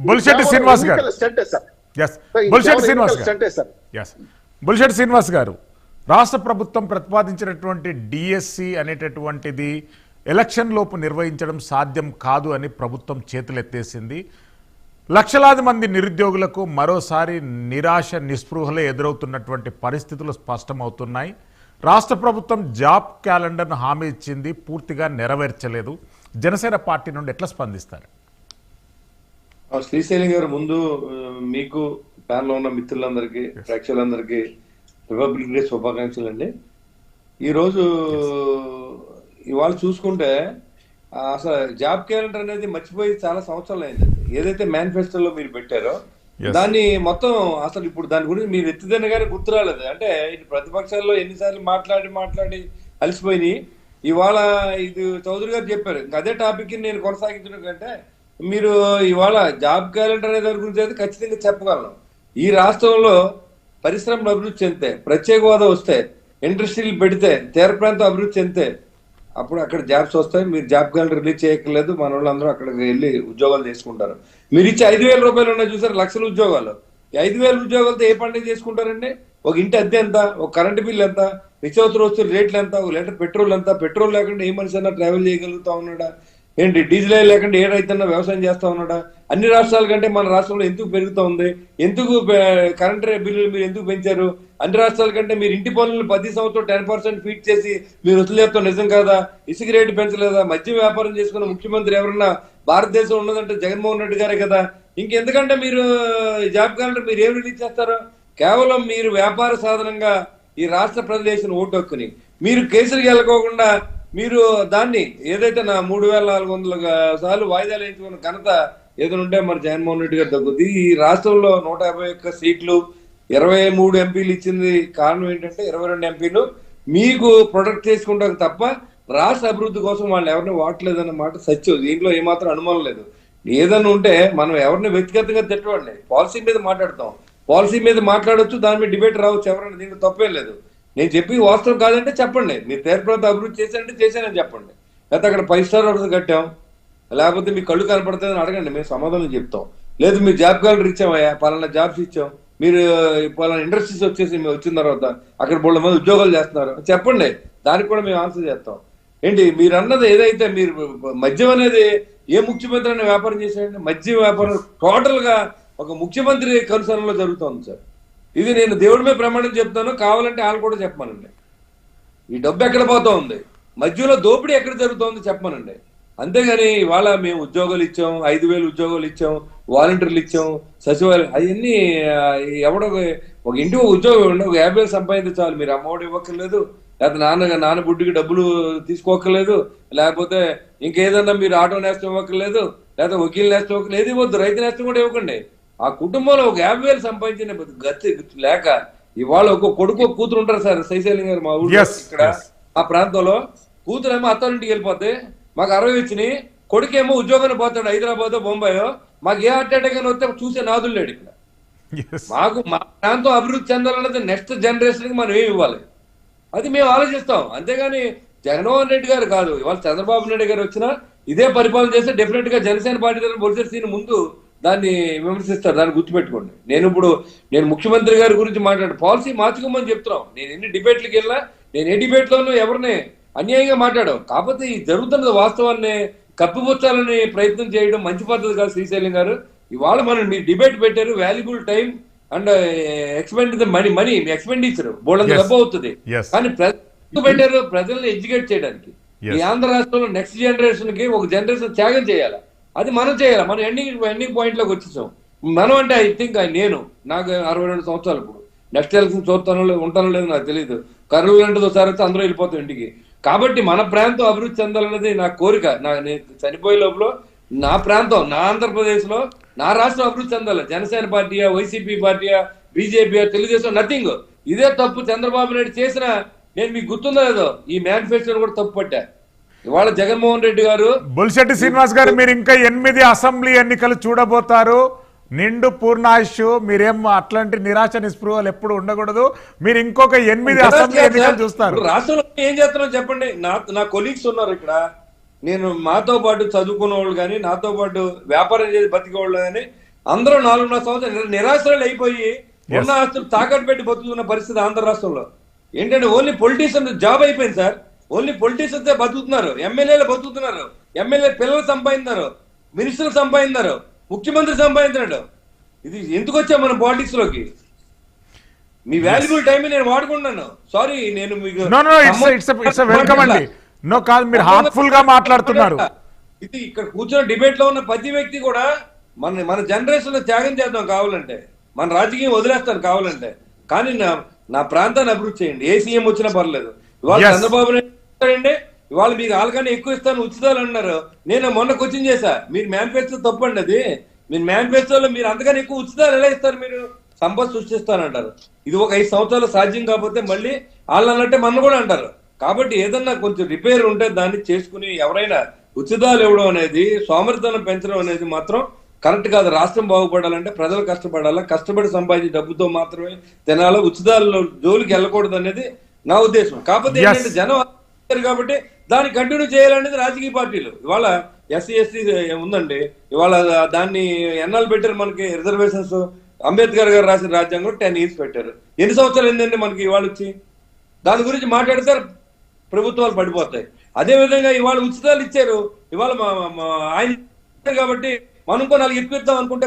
బుల్షెట్టి శ్రీనివాస్ గారు బుల్షెట్టి శ్రీనివాస్ గారు బుల్షెట్టి శ్రీనివాస్ గారు రాష్ట్ర ప్రభుత్వం ప్రతిపాదించినటువంటి డిఎస్సి అనేటటువంటిది ఎలక్షన్ లోపు నిర్వహించడం సాధ్యం కాదు అని ప్రభుత్వం చేతులెత్తేసింది. లక్షలాది మంది నిరుద్యోగులకు మరోసారి నిరాశ నిస్పృహలే ఎదురవుతున్నటువంటి పరిస్థితులు స్పష్టమవుతున్నాయి. రాష్ట్ర ప్రభుత్వం జాబ్ క్యాలెండర్ను హామీ ఇచ్చింది, పూర్తిగా నెరవేర్చలేదు. జనసేన పార్టీ నుండి ఎట్లా స్పందిస్తారు? శ్రీశైలం గారు, ముందు మీకు ప్యానల్లో ఉన్న మిత్రులందరికీ, ప్రేక్షకులందరికీ రిపబ్లిక్ డే శుభాకాంక్షలు అండి. ఈరోజు ఇవాళ చూసుకుంటే అసలు జాబ్ క్యాలెండర్ అనేది మర్చిపోయి చాలా సంవత్సరాలు అయింది. ఏదైతే మేనిఫెస్టోలో మీరు పెట్టారో దాన్ని మొత్తం అసలు ఇప్పుడు దాని గురించి మీరు ఎత్తుదన్న కానీ గుర్తు రాలేదు. అంటే ఇటు ప్రతిపక్షాల్లో ఎన్నిసార్లు మాట్లాడి అలసిపోయి ఇవాళ ఇది చౌదరి గారు చెప్పారు. ఇంకా అదే టాపిక్ నేను కొనసాగించడం కంటే మీరు ఇవాళ జాబ్ క్యాలెండర్ అనే దాని గురించి అయితే ఖచ్చితంగా చెప్పగలను. ఈ రాష్ట్రంలో పరిశ్రమలు అభివృద్ధి చెందితే, ప్రత్యేక హోదా వస్తే, ఇండస్ట్రీలు పెడితే, తీర ప్రాంతం అభివృద్ధి చెందితే అప్పుడు అక్కడ జాబ్స్ వస్తాయి. మీరు జాబ్ క్యాలెండర్ రిలీజ్ చేయక్కర్లేదు, మన వాళ్ళందరూ అక్కడికి వెళ్ళి ఉద్యోగాలు చేసుకుంటారు. మీరు ఇచ్చే 5,000 రూపాయలు ఉన్నాయి చూసారు, లక్షల ఉద్యోగాలు. ఈ 5,000 ఉద్యోగాలతో ఏ పండుగ చేసుకుంటారండి? ఒక ఇంటి అద్దె ఎంత, ఒక కరెంటు బిల్ ఎంత, నిత్యావసర వస్తువుల రేట్లు ఎంత, ఒక లీటర్ పెట్రోల్ ఎంత? పెట్రోల్ లేకుండా ఏ మనిషి అన్నా ట్రావెల్ చేయగలుగుతా ఉన్నాడా? ఏంటి డీజిల్ లేకుండా ఏ రైతన్నా వ్యవసాయం చేస్తా ఉన్నాడా? అన్ని రాష్ట్రాల కంటే మన రాష్ట్రంలో ఎందుకు పెరుగుతా ఉంది? ఎందుకు కరెంట్ బిల్లులు మీరు ఎందుకు పెంచారు? అన్ని రాష్ట్రాల కంటే మీరు ఇంటి పనులను 10 సంవత్సరాలు 10% ఫీట్ చేసి మీరు వదిలేస్తాం నిజం కాదా? ఇసుక రేటు పెంచలేదా? మద్యం వ్యాపారం చేసుకున్న ముఖ్యమంత్రి ఎవరన్నా భారతదేశం ఉన్నదంటే జగన్మోహన్ రెడ్డి గారే కదా. ఇంకెందుకంటే మీరు జాబ్ క్యాలెండర్ మీరు ఏం రిలీజ్ చేస్తారో? కేవలం మీరు వ్యాపార సాధనంగా ఈ రాష్ట్ర ప్రజలు వేసిన ఓటు హక్కుని మీరు కేసులకు వెళ్ళకోకుండా మీరు దాన్ని ఏదైతే నా 3,400 సార్లు వాయిదాలు వేయించుకున్న ఘనత ఏదైనా ఉంటే మరి జగన్మోహన్ రెడ్డి గారు తగ్గుద్ది. ఈ రాష్ట్రంలో 151 సీట్లు 23 ఎంపీలు ఇచ్చింది కారణం ఏంటంటే 22 ఎంపీలు మీకు ప్రొటెక్ట్ చేసుకుంటాం తప్ప రాష్ట్ర అభివృద్ధి కోసం వాళ్ళు ఎవరిని వాడలేదన్నమాట సత్యం. దీంట్లో ఏమాత్రం అనుమానం లేదు. ఏదన్నా ఉంటే మనం ఎవరిని వ్యక్తిగతంగా తిట్టవండి, పాలసీ మీద మాట్లాడతాం. పాలసీ మీద మాట్లాడొచ్చు, దాని మీద డిబేట్ రావచ్చు, ఎవరైనా దీంట్లో తప్పేం లేదు. నేను చెప్పి వాస్తవం కాదంటే చెప్పండి. మీరు తీర ప్రాంతం అభివృద్ధి చేశారంటే చేశానని చెప్పండి. లేకపోతే అక్కడ 5 స్టార్ హోటల్ కట్టాం, లేకపోతే మీకు కళ్ళు కనపడుతుందని అడగండి, మేము సమాధానం చెప్తాం. లేదు మీరు జాబ్ క్యాలెండర్ ఇచ్చామయ్యా, పలానా జాబ్స్ ఇచ్చాం, మీరు పలానా ఇండస్ట్రీస్ వచ్చేసి మేము వచ్చిన తర్వాత అక్కడ బోళ్ళ మంది ఉద్యోగాలు చేస్తున్నారు చెప్పండి, దానికి కూడా మేము ఆన్సర్ చేస్తాం. ఏంటి మీరు అన్నది ఏదైతే మీరు మద్యం అనేది ఏ ముఖ్యమంత్రి అనే వ్యాపారం చేశాడండి? మద్యం వ్యాపారం టోటల్ గా ఒక ముఖ్యమంత్రి కనుసరణలో జరుగుతోంది సార్. ఇది నేను దేవుడి మీద ప్రమాణం చెప్తాను, కావాలంటే వాళ్ళు కూడా చెప్పమనండి. ఈ డబ్బు ఎక్కడ పోతా ఉంది, మధ్యలో దోపిడీ ఎక్కడ జరుగుతోంది చెప్పమనండి. అంతేగాని ఇవాళ మేము ఉద్యోగాలు ఇచ్చాం, 5,000 ఉద్యోగాలు ఇచ్చాం, వాలంటీర్లు ఇచ్చాం, సచివాలయం అవన్నీ ఎవడో ఒక ఇంటికి ఉద్యోగం ఉండి ఒక 50,000 సంపాదించాలి. మీరు అమ్మఒడి ఇవ్వక్కర్లేదు, లేకపోతే నాన్న బుడ్డికి డబ్బులు తీసుకోక్కర్లేదు, లేకపోతే ఇంకేదన్నా మీరు ఆటో నేస్తం ఇవ్వక్కర్లేదు, లేకపోతే వకీలు నేస్తం ఇవ్వక్కర్లేదు, ఏది వద్దు, రైతు నేస్తం కూడా ఇవ్వకండి. ఆ కుటుంబంలో ఒక 50,000 సంపాదించిన గతి లేక ఇవాళ ఒక కొడుకు కూతురు ఉంటారు సార్. శ్రీశైలం గారు మా ఊళ్ళో ఇక్కడ ఆ ప్రాంతంలో కూతురేమో అత్తారింటికి వెళ్ళిపోతే మాకు 60 వచ్చినాయి, కొడుకేమో ఉద్యోగాన్ని పోతాడు హైదరాబాద్ బొంబాయో, మాకు ఏ హార్ట్ అటాక్ అని వస్తే చూసే నాదులు లేడు ఇక్కడ. మాకు మా ప్రాంతం అభివృద్ధి చెందాలన్నది నెక్స్ట్ జనరేషన్ కి మనం ఏమి ఇవ్వాలి అది మేము ఆలోచిస్తాం. అంతేగాని జగన్మోహన్ రెడ్డి గారు కాదు, ఇవాళ చంద్రబాబు నాయుడు గారు వచ్చినా ఇదే పరిపాలన చేస్తే డెఫినెట్ గా జనసేన పార్టీ తరఫున బొలిసెట్టిన ముందు దాన్ని విమర్శిస్తారు. దాన్ని గుర్తుపెట్టుకోండి. నేను ముఖ్యమంత్రి గారి గురించి మాట్లాడు పాలసీ మార్చుకోమని చెప్తున్నాం. నేను ఎన్ని డిబేట్లకు వెళ్ళినా నేను ఏ డిబేట్ లోనూ ఎవరిని అన్యాయంగా మాట్లాడాం. కాకపోతే ఈ జరుగుతున్న వాస్తవాన్ని కప్పిపుచ్చాలని ప్రయత్నం చేయడం మంచి పద్ధతి కాదు. శ్రీశైలం గారు ఇవాళ మీరు డిబేట్ పెట్టారు, valuable time and expend money expenditure బోల్డ్ డబ్బు అవుతుంది. కానీ ప్రజలు పెట్టారు ప్రజల్ని ఎడ్యుకేట్ చేయడానికి. ఈ ఆంధ్ర రాష్ట్రంలో నెక్స్ట్ జనరేషన్ కి ఒక జనరేషన్ త్యాగం చేయాలి. అది మనం చేయాలి. మనం ఎండింగ్ పాయింట్ లోకి వచ్చేసాం. మనం అంటే ఐ థింక్ నాకు 62 సంవత్సరాలు. ఇప్పుడు నెక్స్ట్ ఎలక్షన్ చూస్తానో ఉంటానో లేదో నాకు తెలియదు. కర్నూలు అంటే ఒకసారి వస్తే అందరూ వెళ్ళిపోతాం ఇంటికి. కాబట్టి మన ప్రాంతం అభివృద్ధి చెందాలన్నది నా కోరిక. నేను చనిపోయే లోపల నా ప్రాంతం, నా ఆంధ్రప్రదేశ్ లో నా రాష్ట్రం అభివృద్ధి చెందాలి. జనసేన పార్టీయా, వైసీపీ పార్టీయా, బీజేపీ, తెలుగుదేశం నథింగ్. ఇదే తప్పు చంద్రబాబు నాయుడు చేసిన నేను మీకు గుర్తుందో లేదో ఈ మేనిఫెస్టోని కూడా తప్పు పట్టా. ఇవాళ జగన్మోహన్ రెడ్డి గారు, బొలిశెట్టి శ్రీనివాస్ గారు మీరు ఇంకా 8 అసెంబ్లీ ఎన్నికలు చూడబోతారు. నిండు పూర్ణాయుష్. మీరేం అట్లాంటి నిరాశ నిస్పృహలు ఎప్పుడు ఉండకూడదు. మీరు ఇంకొక 8 అసెంబ్లీ ఎన్నికలు చూస్తారు. రాష్ట్రంలో ఏం చేస్తున్నారో చెప్పండి. నా కొలీగ్స్ ఉన్నారు ఇక్కడ. నేను మాతో పాటు చదువుకున్న వాళ్ళు కానీ, నాతో పాటు వ్యాపారం చేసి బతికే వాళ్ళు కానీ, అందరూ 4.5 సంవత్సరాలు నిరాశ్రయులు అయిపోయి ఉన్న ఆస్తులు తాకట్టు పెట్టి బతుకుతున్న పరిస్థితి ఆంధ్ర రాష్ట్రంలో. ఏంటంటే ఓన్లీ పొలిటీషియన్ జాబ్ అయిపోయింది సార్. ఓన్లీ పొలిటీషియన్స్ బతుకుతున్నారు, ఎమ్మెల్యేలు బతుకుతున్నారు, ఎమ్మెల్యే పిల్లలు సంపాదించారు, మినిస్టర్లు సంపాదించారు, ముఖ్యమంత్రి సంపాదించాడు. ఇది ఎందుకు వచ్చా మన పాలిటిక్స్ లోకి? మీ వాల్యుబుల్ టైం నేను వాడుకుంటున్నాను. సారీ, నేను మీకు వెల్కమ్ అండి. నో కాదు, మీరు హార్ట్ఫుల్ గా మాట్లాడుతున్నారు. ఇది ఇక్కడ కూర్చున్న డిబేట్ లో ఉన్న ప్రతి వ్యక్తి కూడా మన జనరేషన్ లో త్యాగం చేద్దాం కావాలంటే, మన రాజకీయం వదిలేస్తాను కావాలంటే, కానీ నా ప్రాంతాన్ని అభివృద్ధి చేయండి. ఏ సీఎం వచ్చినా పర్లేదు. ఇవాళ చంద్రబాబు నాయుడు ఇవాళ మీకు వాళ్ళకన్నా ఎక్కువ ఇస్తాను ఉచితాలు అన్నారు. నేను మొన్న క్వశ్చన్ చేశా, మీరు మేనిఫెస్టో తప్పండి. అది మీరు మేనిఫెస్టోలో మీరు అంతకన్నా ఎక్కువ ఉచితాలు ఎలా ఇస్తారు? మీరు సంపద సృష్టిస్తానంటారు. ఇది ఒక 5 సంవత్సరాలు సాధ్యం కాకపోతే మళ్ళీ వాళ్ళు అన్నట్టే మన కూడా అంటారు. కాబట్టి ఏదన్నా కొంచెం రిపేర్ ఉంటే దాన్ని చేసుకుని ఎవరైనా ఉచితాలు ఇవ్వడం అనేది, సోమరితనం పెంచడం అనేది మాత్రం కరెక్ట్ కాదు. రాష్ట్రం బాగుపడాలంటే ప్రజలు కష్టపడాలా, కష్టపడి సంపాదించే డబ్బుతో మాత్రమే తినాలా, ఉచితాల్లో జోలికి వెళ్ళకూడదు అనేది నా ఉద్దేశం. కాకపోతే ఏంటంటే జనం కాబట్టి దాన్ని కంటిన్యూ చేయాలనేది రాజకీయ పార్టీలు. ఇవాళ ఎస్సీ ఎస్టీ ఉందండి, ఇవాళ దాన్ని ఎన్నాళ్ళు పెట్టారు మనకి రిజర్వేషన్స్? అంబేద్కర్ గారు రాసిన రాజ్యాంగం 10 years పెట్టారు. ఎన్ని సంవత్సరాలు ఏంటండి మనకి ఇవాళ వచ్చి? దాని గురించి మాట్లాడితే ప్రభుత్వాలు పడిపోతాయి. అదే విధంగా ఇవాళ ఉచితాలు ఇచ్చారు, ఇవాళ ఆయన కాబట్టి మనం ఇంకో 4 ఎక్కువ ఇద్దాం అనుకుంటే